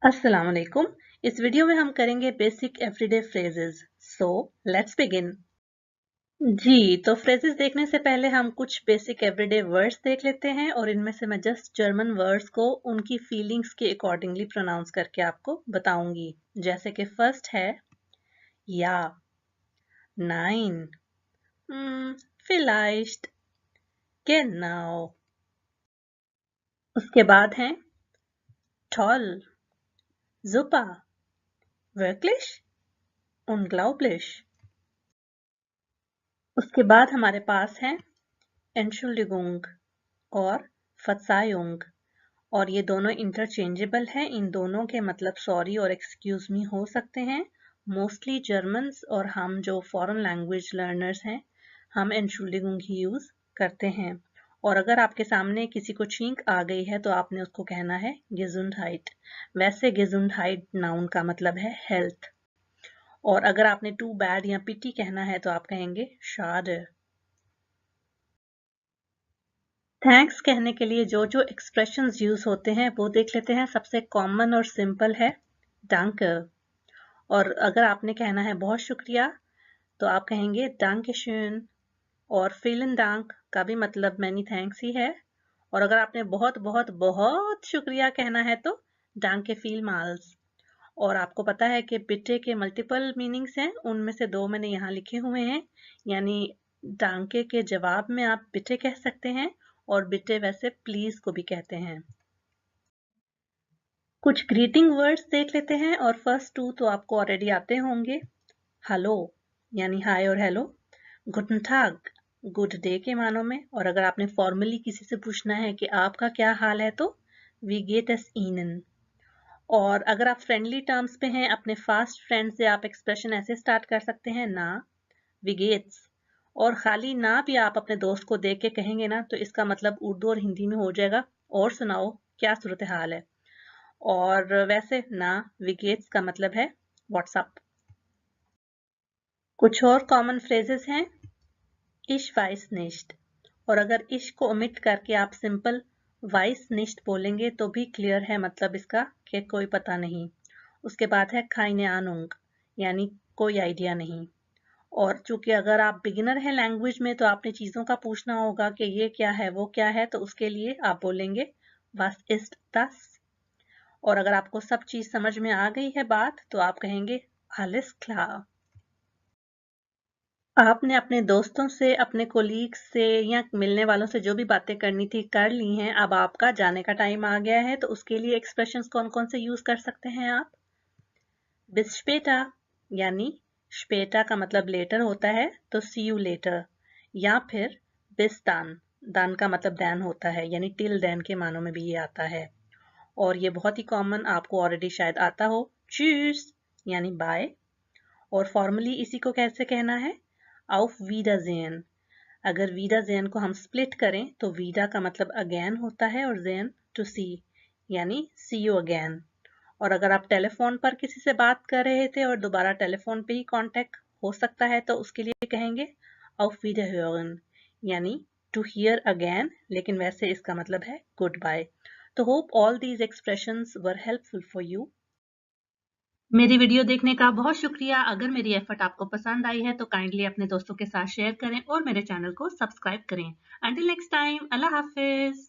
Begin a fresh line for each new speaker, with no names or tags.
अस्सलाम वालेकुम। इस वीडियो में हम करेंगे basic everyday phrases. So let's begin. जी, तो फ्रेजेस देखने से पहले हम कुछ बेसिक एवरीडे वर्ड्स देख लेते हैं और इनमें से मैं जस्ट जर्मन वर्ड्स को उनकी फीलिंग्स के अकॉर्डिंगली प्रोनाउंस करके आपको बताऊंगी। जैसे कि फर्स्ट है या, नाइन, vielleicht, genau। उसके बाद है toll, super, wirklich, unglaublich। उसके बाद हमारे पास है Entschuldigung और Verzeihung, और ये दोनों इंटरचेंजेबल हैं। इन दोनों के मतलब सॉरी और एक्सक्यूज मी हो सकते हैं। मोस्टली जर्मन्स और हम जो फॉरेन लैंग्वेज लर्नर्स हैं, हम Entschuldigung ही यूज करते हैं। और अगर आपके सामने किसी को छींक आ गई है तो आपने उसको कहना है Gesundheit। वैसे Gesundheit नाउन का मतलब है हेल्थ। और अगर आपने टू बैड या पिटी कहना है तो आप कहेंगे schade। थैंक्स कहने के लिए जो जो एक्सप्रेशंस यूज होते हैं वो देख लेते हैं। सबसे कॉमन और सिंपल है danke। और अगर आपने कहना है बहुत शुक्रिया तो आप कहेंगे danke schön। और vielen dank का भी मतलब मैनी थैंक्स ही है। और अगर आपने बहुत बहुत बहुत शुक्रिया कहना है तो danke vielmals। और आपको पता है कि बिटे के मल्टीपल मीनिंग्स हैं, उनमें से दो मैंने यहाँ लिखे हुए हैं। यानी डांके के जवाब में आप बिटे कह सकते हैं और बिटे वैसे प्लीज को भी कहते हैं। कुछ ग्रीटिंग वर्ड्स देख लेते हैं और फर्स्ट टू तो आपको ऑलरेडी आते होंगे। हेलो यानी हाय और हेलो, गुडन टाग गुड डे के मानों में। और अगर आपने फॉर्मली किसी से पूछना है कि आपका क्या हाल है तो वी गेट एस ihnen। और अगर आप फ्रेंडली टर्म्स पे हैं अपने फास्ट फ्रेंड से, आप एक्सप्रेशन ऐसे स्टार्ट कर सकते हैं ना, wie geht's। और खाली ना भी आप अपने दोस्त को देख के कहेंगे ना तो इसका मतलब उर्दू और हिंदी में हो जाएगा और सुनाओ क्या सूरत हाल है। और वैसे ना wie geht's का मतलब है व्हाट्सअप। कुछ और कॉमन फ्रेजेस हैं ich weiß nicht। और अगर इश को ओमिट करके आप सिंपल वाइस निश्ट बोलेंगे तो भी क्लियर है मतलब इसका कि कोई पता नहीं। उसके बाद है keine Ahnung यानी कोई आइडिया नहीं। और चूंकि अगर आप बिगिनर हैं लैंग्वेज में तो आपने चीज़ों का पूछना होगा कि ये क्या है वो क्या है, तो उसके लिए आप बोलेंगे was ist das। और अगर आपको सब चीज़ समझ में आ गई है बात तो आप कहेंगे alles klar। आपने अपने दोस्तों से, अपने कोलीग से या मिलने वालों से जो भी बातें करनी थी कर ली हैं। अब आपका जाने का टाइम आ गया है तो उसके लिए एक्सप्रेशंस कौन कौन से यूज कर सकते हैं आप। bis später यानी später का मतलब लेटर होता है तो see you later। या फिर bis dann, dann का मतलब then होता है यानी till then के मानों में भी ये आता है। और ये बहुत ही कॉमन आपको ऑलरेडी शायद आता हो, tschüss यानी बाय। और फॉर्मली इसी को कैसे कहना है, auf Wiedersehen। अगर Wiedersehen को हम स्प्लिट करें तो वीडा का मतलब अगेन होता है और zen टू सी यानी see you again। और अगर आप टेलीफोन पर किसी से बात कर रहे थे और दोबारा टेलीफोन पे ही कांटेक्ट हो सकता है तो उसके लिए कहेंगे auf Wiederhören यानी टू हियर अगेन, लेकिन वैसे इसका मतलब है गुड बाय। तो hope all these expressions were helpful for you. मेरी वीडियो देखने का बहुत शुक्रिया। अगर मेरी एफर्ट आपको पसंद आई है तो काइंडली अपने दोस्तों के साथ शेयर करें और मेरे चैनल को सब्सक्राइब करें। अंटिल नेक्स्ट टाइम, अल्लाह हाफिज।